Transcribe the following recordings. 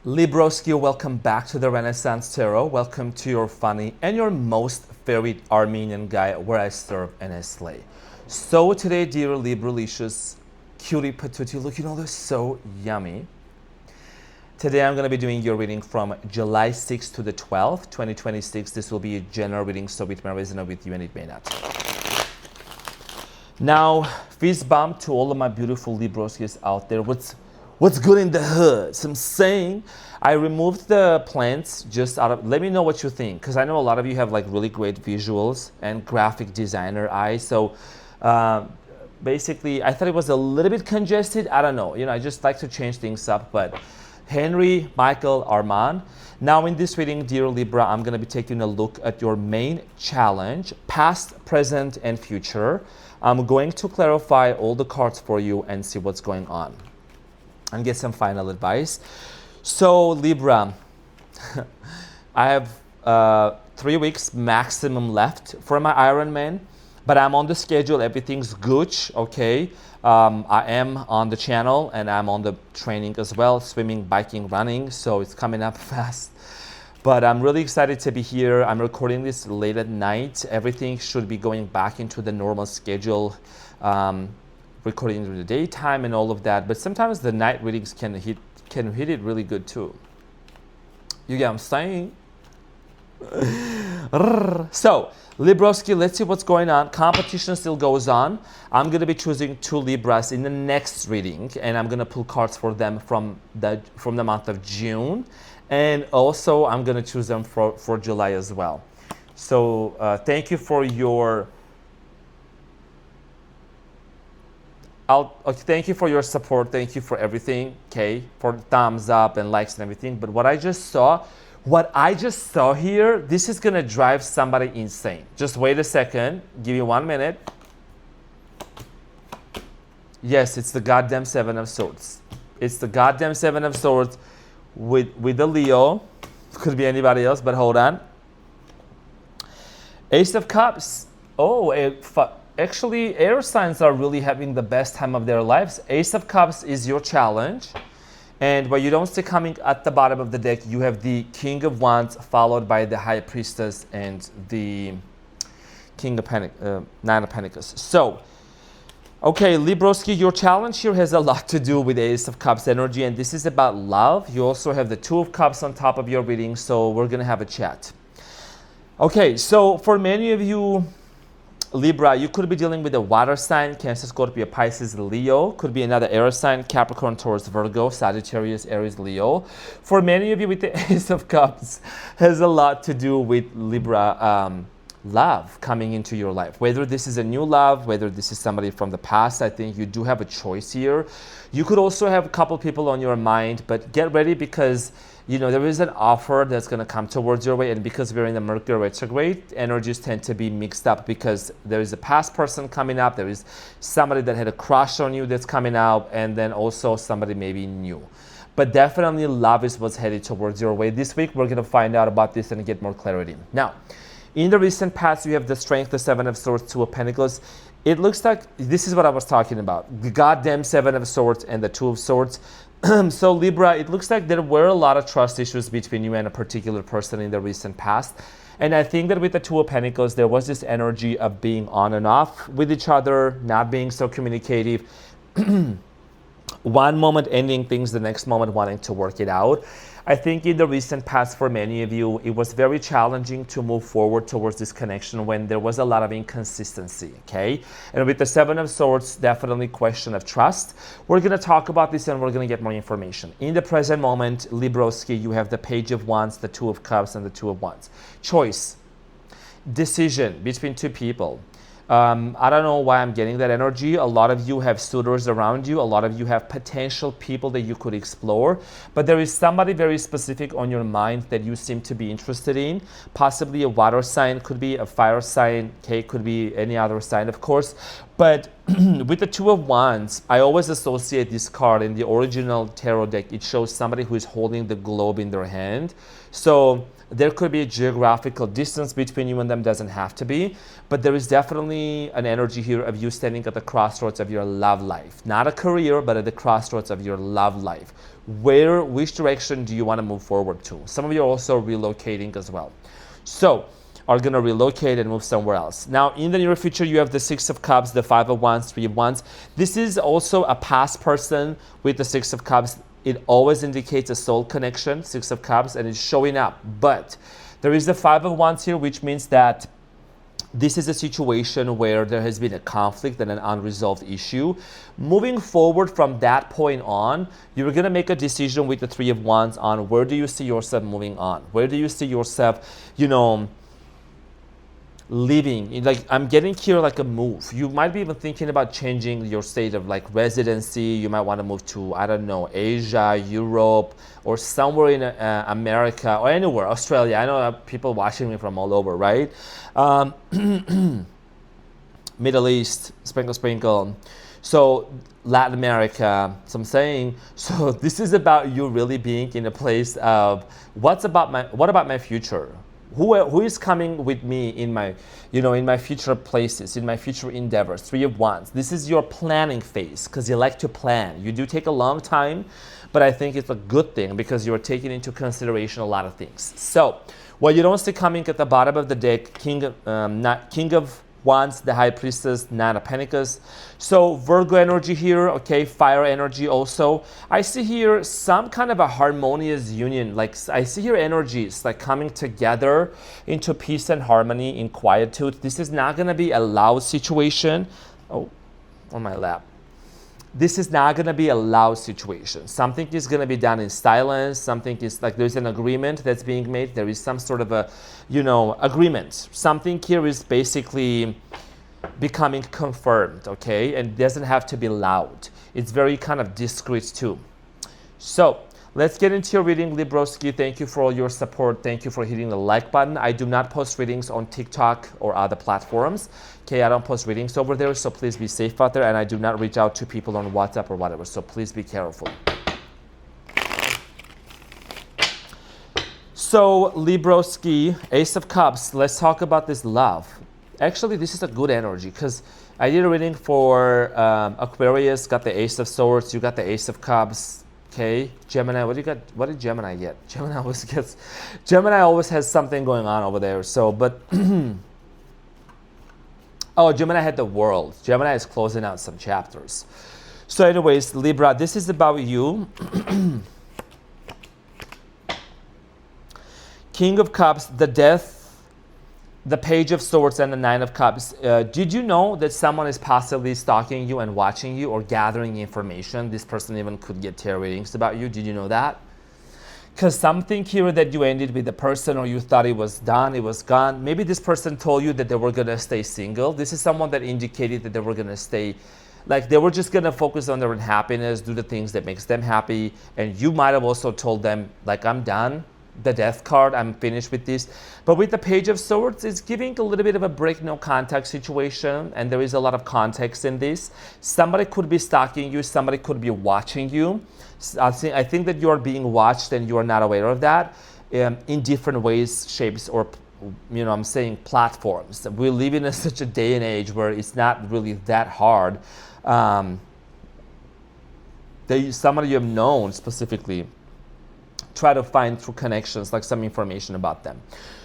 Libroski, welcome back to the Renaissance Tarot. Welcome to your funny and your most favorite Armenian guy where I serve and I slay. So today, dear Libralicious, cutie patootie, looking all this so yummy. Today I'm going to be doing your reading from July 6th to the 12th, 2026. This will be a general reading, so it may resonate with you and it may not. Now, fist bump to all of my beautiful Libroskis out there. What's good in the hood? So I'm saying I removed the plants just out of, let me know what you think, because I know a lot of you have like really great visuals and graphic designer eyes. So basically I thought it was a little bit congested. I don't know, I just like to change things up. But Henry, Michael, Arman. Now in this reading, dear Libra, I'm going to be taking a look at your main challenge, past, present, and future. I'm going to clarify all the cards for you and see what's going on and get some final advice. So Libra, I have 3 weeks maximum left for my Ironman, but I'm on the schedule. Everything's good, okay? I am on the channel and I'm on the training as well, swimming, biking, running, so it's coming up fast. But I'm really excited to be here. I'm recording this late at night. Everything should be going back into the normal schedule. Recording in the daytime and all of that, but sometimes the night readings can hit it really good too. You get what I'm saying? So Libroski, let's see what's going on. Competition still goes on. I'm going to be choosing 2 Libras in the next reading, and I'm going to pull cards for them from the month of June, and also I'm going to choose them for July as well. So thank you for your thank you for your support. Thank you for everything, okay? For thumbs up and likes and everything. But what I just saw here, this is gonna drive somebody insane. Just wait a second. Give me 1 minute. Yes, it's the goddamn 7 of Swords. It's the goddamn 7 of Swords with the Leo. Could be anybody else, but hold on. Ace of Cups. Oh, actually, air signs are really having the best time of their lives. Ace of Cups is your challenge. And what you don't see coming at the bottom of the deck, you have the King of Wands followed by the High Priestess and the Nine of Pentacles. So, okay, Libroski, your challenge here has a lot to do with Ace of Cups energy, and this is about love. You also have the Two of Cups on top of your reading, so we're going to have a chat. Okay, so for many of you, Libra, you could be dealing with a water sign, Cancer, Scorpio, Pisces, Leo. Could be another air sign, Capricorn, Taurus, Virgo, Sagittarius, Aries, Leo. For many of you with the Ace of Cups, has a lot to do with Libra love coming into your life. Whether this is a new love, whether this is somebody from the past, I think you do have a choice here. You could also have a couple people on your mind, but get ready because there is an offer that's going to come towards your way, and because we're in the Mercury retrograde, energies tend to be mixed up because there is a past person coming up, there is somebody that had a crush on you that's coming out, and then also somebody maybe new. But definitely love is what's headed towards your way. This week, we're going to find out about this and get more clarity. Now, in the recent past, you have the Strength, the 7 of Swords, 2 of Pentacles. It looks like this is what I was talking about. The goddamn 7 of Swords and the 2 of Swords. So Libra, it looks like there were a lot of trust issues between you and a particular person in the recent past. And I think that with the 2 of Pentacles, there was this energy of being on and off with each other, not being so communicative. One moment ending things, the next moment wanting to work it out. I think in the recent past for many of you, it was very challenging to move forward towards this connection when there was a lot of inconsistency, okay? And with the 7 of Swords, definitely question of trust. We're going to talk about this and we're going to get more information. In the present moment, Libroski, you have the Page of Wands, the 2 of Cups, and the 2 of Wands. Choice, decision between 2 people. I don't know why I'm getting that energy. A lot of you have suitors around you. A lot of you have potential people that you could explore. But there is somebody very specific on your mind that you seem to be interested in. Possibly a water sign, could be a fire sign, okay, could be any other sign, of course. But with the 2 of Wands, I always associate this card in the original tarot deck. It shows somebody who is holding the globe in their hand. So there could be a geographical distance between you and them, doesn't have to be, but there is definitely an energy here of you standing at the crossroads of your love life. Not a career, but at the crossroads of your love life. which direction do you want to move forward to? Some of you are also relocating as well. So are going to relocate and move somewhere else. Now, in the near future, you have the Six of Cups, the Five of Wands, Three of Wands. This is also a past person with the Six of Cups. It always indicates a soul connection, Six of Cups, and it's showing up. But there is the Five of Wands here, which means that this is a situation where there has been a conflict and an unresolved issue. Moving forward from that point on, you're going to make a decision with the Three of Wands on where do you see yourself moving on? Where do you see yourself, living? Like, I'm getting here like a move. You might be even thinking about changing your state of like residency. You might want to move to, I don't know, Asia, Europe, or somewhere in America or anywhere, Australia. I know people watching me from all over, right? Middle East, sprinkle. So Latin America. So I'm saying, so this is about you really being in a place of what about my future? Who is coming with me in my, in my future places, in my future endeavors? Three of Wands. This is your planning phase because you like to plan. You do take a long time, but I think it's a good thing because you're taking into consideration a lot of things. So what you don't see coming at the bottom of the deck, King of Wands, the High Priestess, Nine of Pentacles. So Virgo energy here, okay, fire energy also. I see here some kind of a harmonious union. Like I see here energies like coming together into peace and harmony in quietude. This is not going to be a loud situation. Oh, on my lap. This is not going to be a loud situation. Something is going to be done in silence. Something is like there's an agreement that's being made. There is some sort of a, agreement. Something here is basically becoming confirmed, okay? And it doesn't have to be loud. It's very kind of discreet too. So let's get into your reading, Libroski. Thank you for all your support. Thank you for hitting the like button. I do not post readings on TikTok or other platforms. Okay, I don't post readings over there, so please be safe out there. And I do not reach out to people on WhatsApp or whatever, so please be careful. So, Libroski, Ace of Cups, let's talk about this love. Actually, this is a good energy because I did a reading for Aquarius, got the Ace of Swords, you got the Ace of Cups. Okay, Gemini, what do you got? What did Gemini get? Gemini always has something going on over there. So, but oh, Gemini had the World. Gemini is closing out some chapters. So, anyways, Libra, this is about you. King of Cups, the Death, the Page of Swords, and the Nine of Cups. Did you know that someone is possibly stalking you and watching you or gathering information? This person even could get tarot readings about you. Did you know that? Because something here that you ended with the person or you thought it was done, it was gone. Maybe this person told you that they were going to stay single. This is someone that indicated that they were going to stay, like they were just going to focus on their own happiness, do the things that makes them happy. And you might have also told them, like, I'm done. The Death card, I'm finished with this. But with the Page of Swords, it's giving a little bit of a break, no contact situation, and there is a lot of context in this. Somebody could be stalking you, somebody could be watching you. I think that you are being watched and you are not aware of that in different ways, shapes, or I'm saying platforms. We live in such a day and age where it's not really that hard. Somebody you have known specifically, try to find through connections, like some information about them.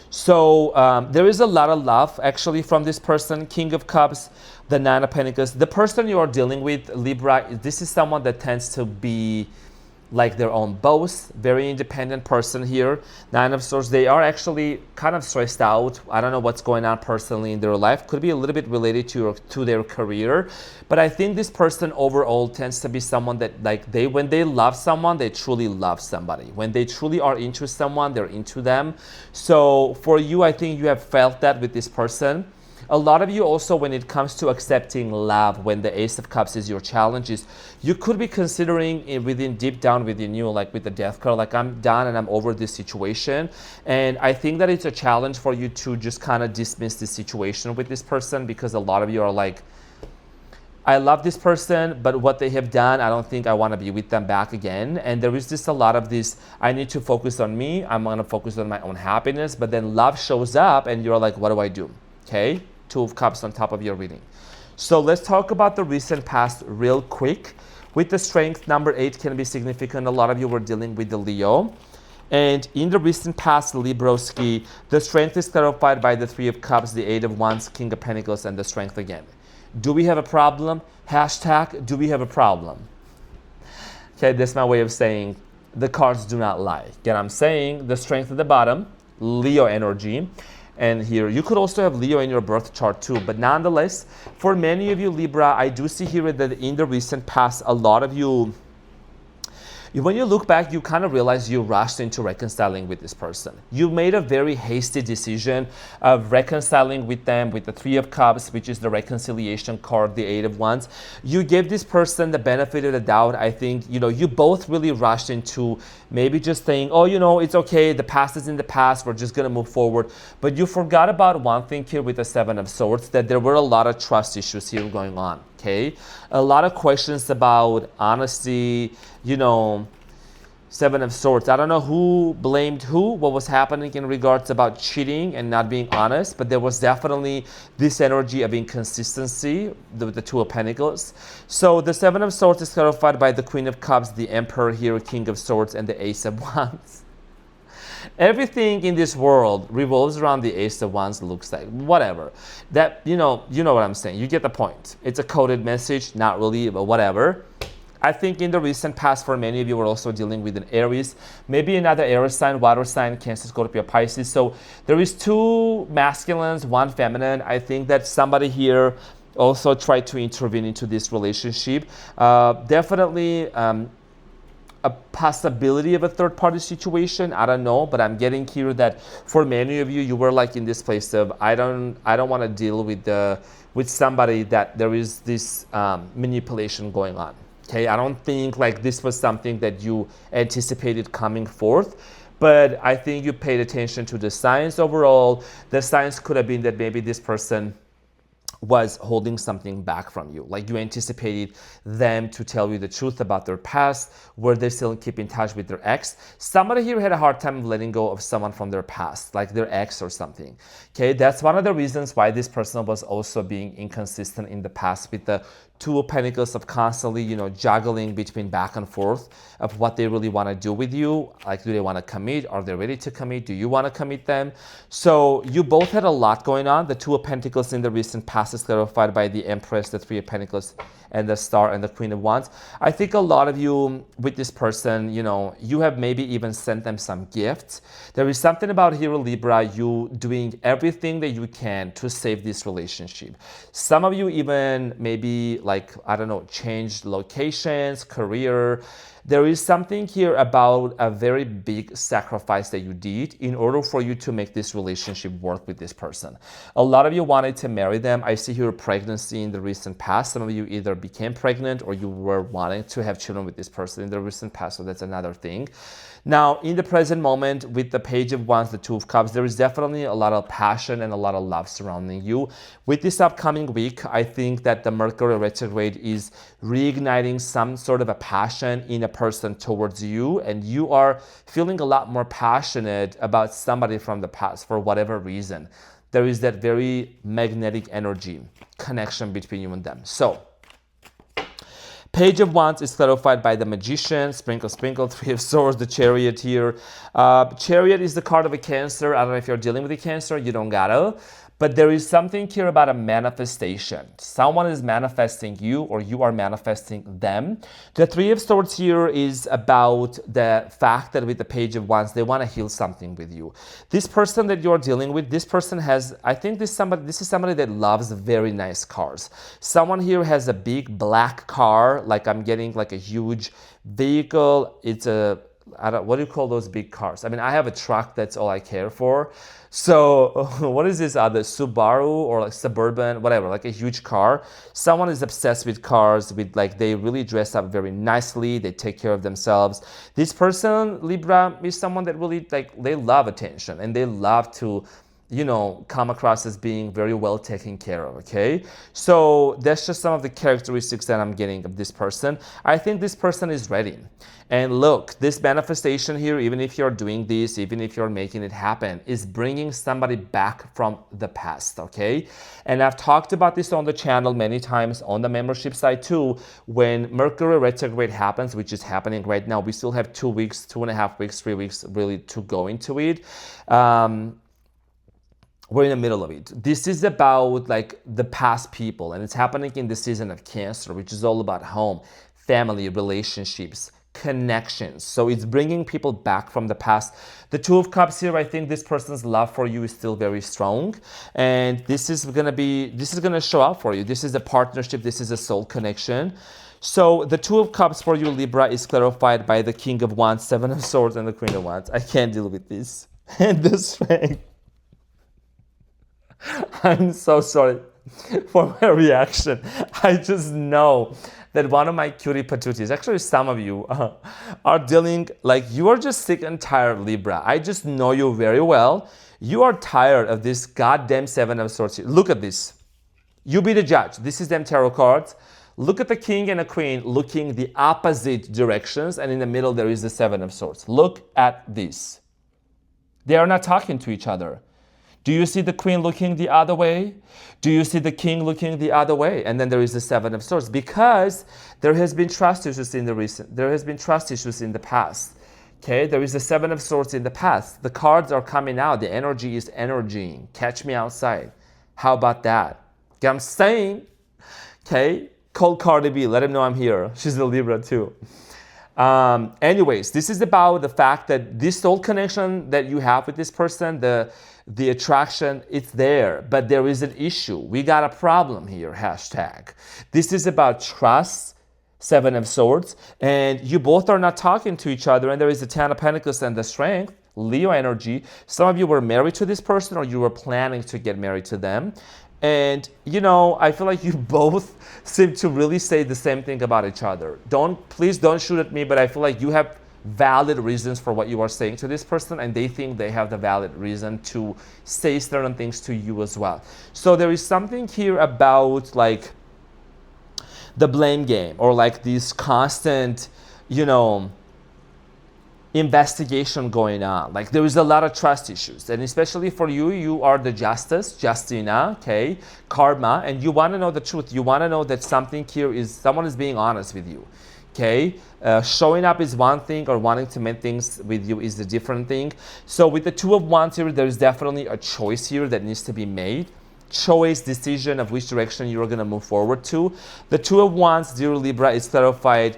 So there is a lot of love actually from this person. King of Cups, the Nine of Pentacles. The person you are dealing with, Libra, this is someone that tends to be like their own boss, very independent person here. Nine of Swords, they are actually kind of stressed out. I don't know what's going on personally in their life. Could be a little bit related to their career. But I think this person overall tends to be someone that when they love someone, they truly love somebody. When they truly are into someone, they're into them. So for you, I think you have felt that with this person. A lot of you also, when it comes to accepting love, when the Ace of Cups is your challenges, you could be considering deep down within you, like with the Death card, like I'm done and I'm over this situation. And I think that it's a challenge for you to just kind of dismiss this situation with this person, because a lot of you are like, I love this person, but what they have done, I don't think I want to be with them back again. And there is just a lot of this, I need to focus on me. I'm going to focus on my own happiness. But then love shows up and you're like, what do I do? Okay. Two of Cups on top of your reading. So let's talk about the recent past real quick. With the strength, number 8 can be significant. A lot of you were dealing with the Leo. And in the recent past, Libroski, the strength is clarified by the 3 of Cups, the 8 of Wands, King of Pentacles, and the strength again. Do we have a problem? Hashtag, do we have a problem? Okay, that's my way of saying the cards do not lie. Again, I'm saying the strength at the bottom, Leo energy. And here, you could also have Leo in your birth chart too. But nonetheless, for many of you, Libra, I do see here that in the recent past, a lot of you, when you look back, you kind of realize you rushed into reconciling with this person. You made a very hasty decision of reconciling with them with the 3 of Cups, which is the reconciliation card, the 8 of Wands. You gave this person the benefit of the doubt. I think, you both really rushed into maybe just saying, oh, it's okay. The past is in the past. We're just going to move forward. But you forgot about one thing here with the 7 of Swords, that there were a lot of trust issues here going on. Okay, a lot of questions about honesty, 7 of Swords. I don't know who blamed who, what was happening in regards about cheating and not being honest, but there was definitely this energy of inconsistency with the 2 of Pentacles. So the 7 of Swords is clarified by the Queen of Cups, the Emperor here, King of Swords, and the Ace of Wands. Everything in this world revolves around the Ace of Wands, looks like. Whatever. That, you know what I'm saying. You get the point. It's a coded message, not really, but whatever. I think in the recent past, for many of you, we're also dealing with an Aries, maybe another air sign, water sign, Cancer, Scorpio, Pisces. So there is 2 masculines, 1 feminine. I think that somebody here also tried to intervene into this relationship. Definitely a possibility of a third-party situation. I don't know, but I'm getting here that for many of you, you were like in this place of I don't want to deal with somebody that there is this manipulation going on. Okay, I don't think like this was something that you anticipated coming forth, but I think you paid attention to the signs overall. The signs could have been that maybe this person was holding something back from you. Like you anticipated them to tell you the truth about their past, where they still keep in touch with their ex. Somebody here had a hard time letting go of someone from their past, like their ex or something. Okay, that's one of the reasons why this person was also being inconsistent in the past with the 2 of Pentacles of constantly, juggling between back and forth of what they really want to do with you. Like, do they want to commit? Are they ready to commit? Do you want to commit them? So you both had a lot going on. The 2 of Pentacles in the recent past is clarified by the Empress, the 3 of Pentacles, and the Star, and the Queen of Wands. I think a lot of you with this person, you have maybe even sent them some gifts. There is something about here, Libra, you doing everything that you can to save this relationship. Some of you even maybe changed locations, career. There is something here about a very big sacrifice that you did in order for you to make this relationship work with this person. A lot of you wanted to marry them. I see here pregnancy in the recent past. Some of you either became pregnant or you were wanting to have children with this person in the recent past, so that's another thing. Now, in the present moment, with the Page of Wands, the 2 of Cups, there is definitely a lot of passion and a lot of love surrounding you. With this upcoming week, I think that the Mercury retrograde is reigniting some sort of a passion in a person towards you, and you are feeling a lot more passionate about somebody from the past for whatever reason. There is that very magnetic energy connection between you and them. So, Page of Wands is clarified by the Magician, sprinkle, sprinkle, 3 of Swords, the Chariot here. Chariot is the card of a Cancer. I don't know if you're dealing with a Cancer, you don't gotta. But there is something here about a manifestation. Someone is manifesting you or you are manifesting them. The 3 of Swords here is about the fact that with the Page of Wands, they want to heal something with you. This person that you're dealing with, this person has, I think this is somebody that loves very nice cars. Someone here has a big black car, like I'm getting like a huge vehicle. It's what do you call those big cars? I mean, I have a truck, that's all I care for. So what is this the Subaru or like Suburban, whatever, like a huge car. Someone is obsessed with cars, with like they really dress up very nicely, they take care of themselves. This person, Libra, is someone that really like they love attention and they love to come across as being very well taken care of, okay? So that's just some of the characteristics that I'm getting of this person. I think this person is ready. And look, this manifestation here, even if you're doing this, even if you're making it happen, is bringing somebody back from the past, okay? And I've talked about this on the channel many times on the membership side too. When Mercury retrograde happens, which is happening right now, we still have 2 weeks, 2.5 weeks, 3 weeks really to go into it. We're in the middle of it. This is about like the past people, and it's happening in the season of Cancer, which is all about home, family, relationships, connections. So it's bringing people back from the past. The Two of Cups here, I think this person's love for you is still very strong, and this is gonna show up for you. This is a partnership. This is a soul connection. So the Two of Cups for you, Libra, is clarified by the King of Wands, Seven of Swords, and the Queen of Wands. I can't deal with this. And the Strength. I'm so sorry for my reaction. I just know that one of my cutie patooties, actually some of you, are dealing, like you are just sick and tired, Libra. I just know you very well. You are tired of this goddamn Seven of Swords. Look at this. You be the judge. This is them tarot cards. Look at the King and the Queen looking the opposite directions, and in the middle there is the Seven of Swords. Look at this. They are not talking to each other. Do you see the Queen looking the other way? Do you see the King looking the other way? And then there is the Seven of Swords, because there has been trust issues in the past. Okay, there is the Seven of Swords in the past. The cards are coming out. The energy is energying. Catch me outside. How about that? Okay, I'm saying, okay, call Cardi B. Let him know I'm here. She's a Libra too. Anyways, this is about the fact that this soul connection that you have with this person, the attraction, it's there, but there is an issue. We got a problem here, hashtag. This is about trust, Seven of Swords, and you both are not talking to each other, and there is the Ten of Pentacles and the Strength, Leo energy. Some of you were married to this person, or you were planning to get married to them. And, I feel like you both seem to really say the same thing about each other. Please don't shoot at me, but I feel like you have valid reasons for what you are saying to this person, and they think they have the valid reason to say certain things to you as well. So there is something here about like the blame game, or like this constant, investigation going on. Like there is a lot of trust issues, and especially for you, you are the Justice, Justina, okay, Karma, and you want to know the truth. You want to know that something here is, someone is being honest with you. Okay, showing up is one thing, or wanting to make things with you is a different thing. So with the Two of Wands here, there is definitely a choice here that needs to be made. Choice, decision of which direction you're going to move forward to. The Two of Wands, dear Libra, is clarified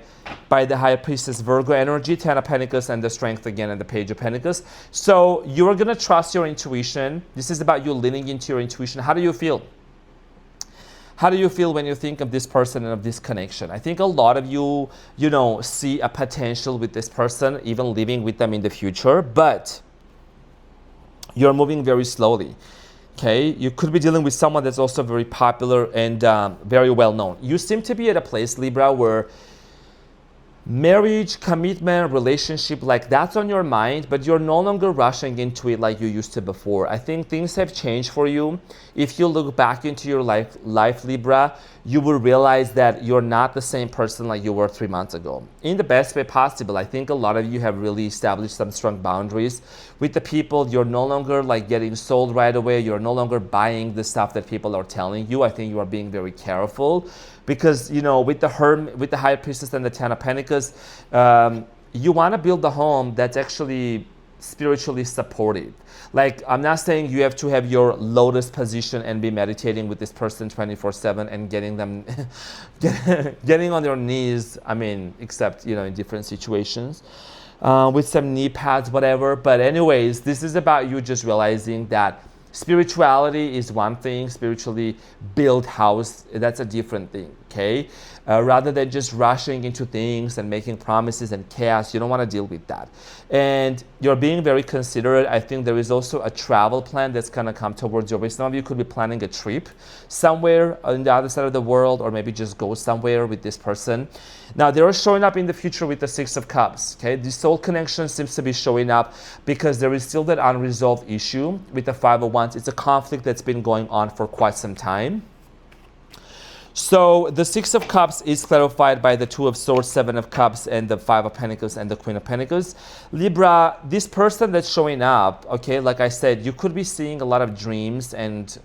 by the High Priestess Virgo energy, Ten of Pentacles, and the Strength again, and the Page of Pentacles. So you're going to trust your intuition. This is about you leaning into your intuition. How do you feel? How do you feel when you think of this person and of this connection? I think a lot of you, see a potential with this person, even living with them in the future, but you're moving very slowly. Okay, you could be dealing with someone that's also very popular and very well known. You seem to be at a place, Libra, where marriage, commitment, relationship, like that's on your mind, but you're no longer rushing into it like you used to before. I think things have changed for you. If you look back into your life, Libra, you will realize that you're not the same person like you were 3 months ago. In the best way possible. I think a lot of you have really established some strong boundaries with the people. You're no longer like getting sold right away. You're no longer buying the stuff that people are telling you. I think you are being very careful. Because, with the High Priestess and the Ten of Pentacles, you want to build a home that's actually spiritually supported. Like, I'm not saying you have to have your lotus position and be meditating with this person 24/7 and getting them, getting on your knees, except, in different situations, with some knee pads, whatever. But anyways, this is about you just realizing that spirituality is one thing, spiritually built house, that's a different thing. okay? Rather than just rushing into things and making promises and chaos, you don't want to deal with that. And you're being very considerate. I think there is also a travel plan that's going to come towards your way. Some of you could be planning a trip somewhere on the other side of the world, or maybe just go somewhere with this person. Now, they are showing up in the future with the Six of Cups, okay? The soul connection seems to be showing up because there is still that unresolved issue with the Five of Wands. It's a conflict that's been going on for quite some time. So the Six of Cups is clarified by the Two of Swords, Seven of Cups, and the Five of Pentacles and the Queen of Pentacles. Libra, this person that's showing up, okay, like I said, you could be seeing a lot of dreams and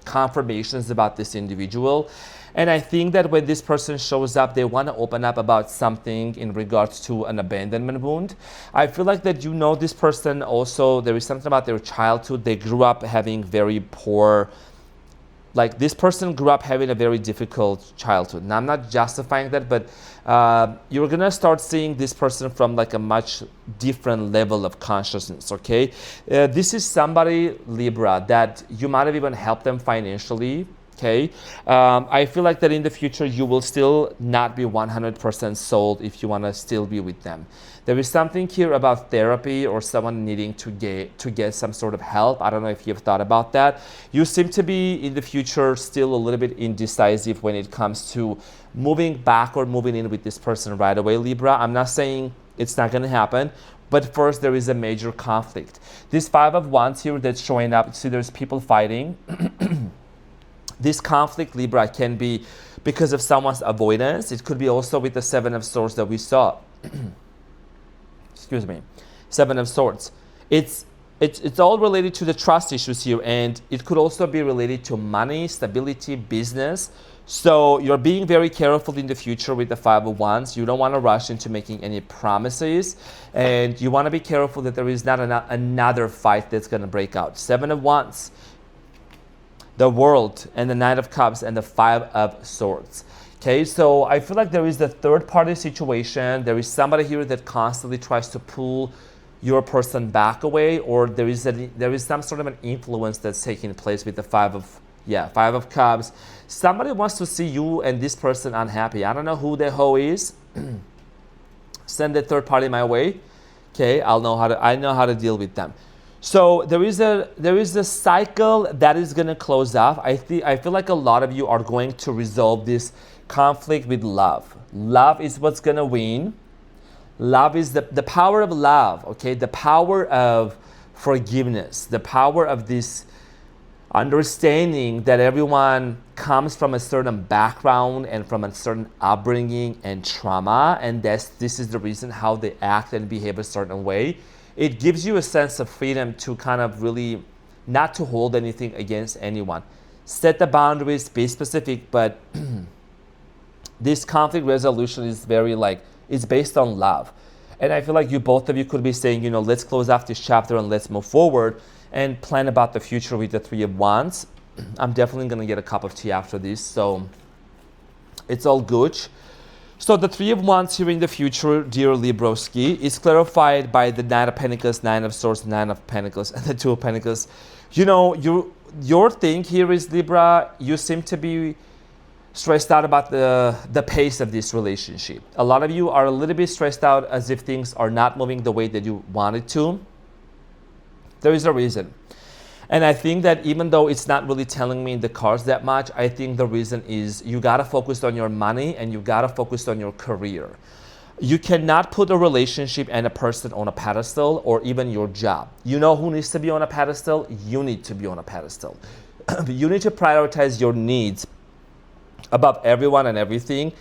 confirmations about this individual. And I think that when this person shows up, they want to open up about something in regards to an abandonment wound. I feel like that this person also, there is something about their childhood. They grew up having very poor, like this person grew up having a very difficult childhood. Now, I'm not justifying that, but you're going to start seeing this person from like a much different level of consciousness, okay? This is somebody, Libra, that you might have even helped them financially, okay? I feel like that in the future, you will still not be 100% sold if you want to still be with them. There is something here about therapy or someone needing to get some sort of help. I don't know if you've thought about that. You seem to be in the future still a little bit indecisive when it comes to moving back or moving in with this person right away, Libra. I'm not saying it's not going to happen, but first there is a major conflict. This Five of Wands here that's showing up, see there's people fighting. This conflict, Libra, can be because of someone's avoidance. It could be also with the Seven of Swords that we saw. Excuse me, Seven of Swords. It's all related to the trust issues here, and it could also be related to money, stability, business. So you're being very careful in the future with the Five of Wands. You don't want to rush into making any promises, and you want to be careful that there is not another fight that's going to break out. Seven of Wands, the World, and the Knight of Cups, and the Five of Swords. Okay, so I feel like there is the third-party situation. There is somebody here that constantly tries to pull your person back away, or there is some sort of an influence that's taking place with the Five of Cups. Somebody wants to see you and this person unhappy. I don't know who the hoe is. Send the third party my way. Okay, I know how to deal with them. So there is a cycle that is going to close off. I feel like a lot of you are going to resolve this conflict with love. Love is what's going to win. Love is the power of love, okay? The power of forgiveness, the power of this understanding that everyone comes from a certain background and from a certain upbringing and trauma, and this is the reason how they act and behave a certain way. It gives you a sense of freedom to kind of really not to hold anything against anyone. Set the boundaries, be specific, but this conflict resolution is it's based on love. And I feel like both of you could be saying, let's close off this chapter and let's move forward and plan about the future with the Three of Wands. I'm definitely going to get a cup of tea after this, so it's all good. So the Three of Wands here in the future, dear Libroski, is clarified by the Nine of Pentacles, Nine of Swords, Nine of Pentacles, and the Two of Pentacles. Your thing here is, Libra, you seem to be stressed out about the pace of this relationship. A lot of you are a little bit stressed out as if things are not moving the way that you want it to. There is a reason. And I think that even though it's not really telling me in the cards that much, I think the reason is you got to focus on your money and you got to focus on your career. You cannot put a relationship and a person on a pedestal, or even your job. You know who needs to be on a pedestal? You need to be on a pedestal. You need to prioritize your needs above everyone and everything,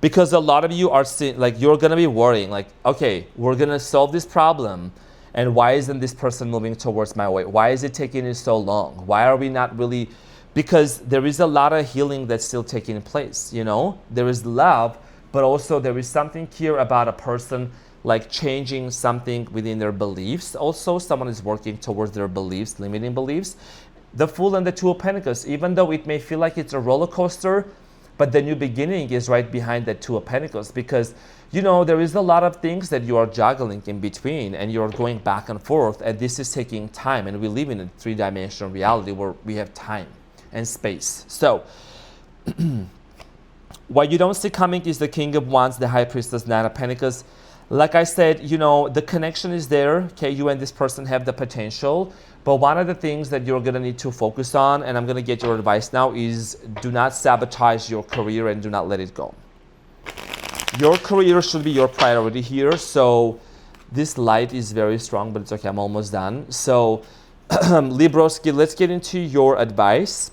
because a lot of you are you're going to be worrying okay, we're going to solve this problem, and why isn't this person moving towards my way? Why is it taking it so long? Why are we not really? Because there is a lot of healing that's still taking place. There is love, but also there is something here about a person changing something within their beliefs. Also, someone is working towards their beliefs, limiting beliefs. The Fool and the Two of Pentacles, even though it may feel like it's a roller coaster, but the new beginning is right behind the Two of Pentacles, because there is a lot of things that you are juggling in between, and you're going back and forth, and this is taking time, and we live in a three-dimensional reality where we have time and space. So What you don't see coming is the King of Wands, the High Priestess, Nine of Pentacles. Like I said, you know, the connection is there. Okay, you and this person have the potential. But one of the things that you're going to need to focus on, and I'm going to get your advice now, is do not sabotage your career and do not let it go. Your career should be your priority here. So this light is very strong, but it's okay. I'm almost done. So Libroski, let's get into your advice.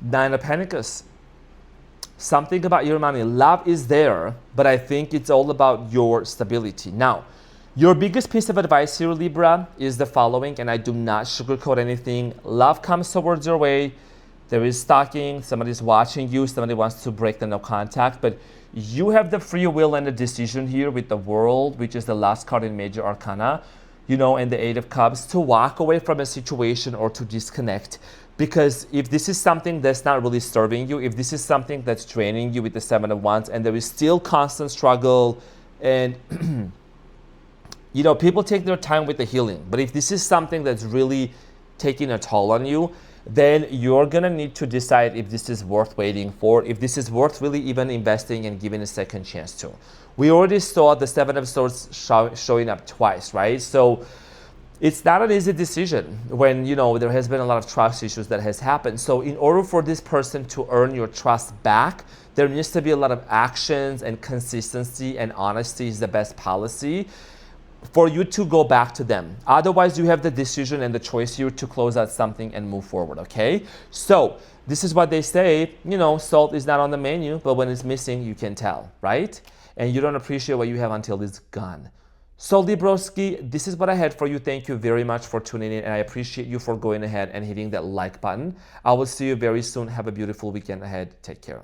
Nine of Pentacles. Something about your money. Love is there, but I think it's all about your stability. Now, your biggest piece of advice here, Libra, is the following, and I do not sugarcoat anything. Love comes towards your way. There is stalking. Somebody's watching you. Somebody wants to break the no contact, but you have the free will and the decision here with the World, which is the last card in Major Arcana, you know, and the Eight of Cups, to walk away from a situation or to disconnect. Because if this is something that's not really serving you, if this is something that's draining you with the Seven of Wands, and there is still constant struggle, and you know, people take their time with the healing. But if this is something that's really taking a toll on you, then you're gonna need to decide if this is worth waiting for, if this is worth really even investing and giving a second chance to. We already saw the Seven of Swords showing up twice, right? So it's not an easy decision when, you know, there has been a lot of trust issues that has happened. So in order for this person to earn your trust back, there needs to be a lot of actions, and consistency and honesty is the best policy for you to go back to them. Otherwise, you have the decision and the choice here to close out something and move forward, okay? So this is what they say, you know, salt is not on the menu, but when it's missing, you can tell, right? And you don't appreciate what you have until it's gone. So Libroski, this is what I had for you. Thank you very much for tuning in, and I appreciate you for going ahead and hitting that like button. I will see you very soon. Have a beautiful weekend ahead. Take care.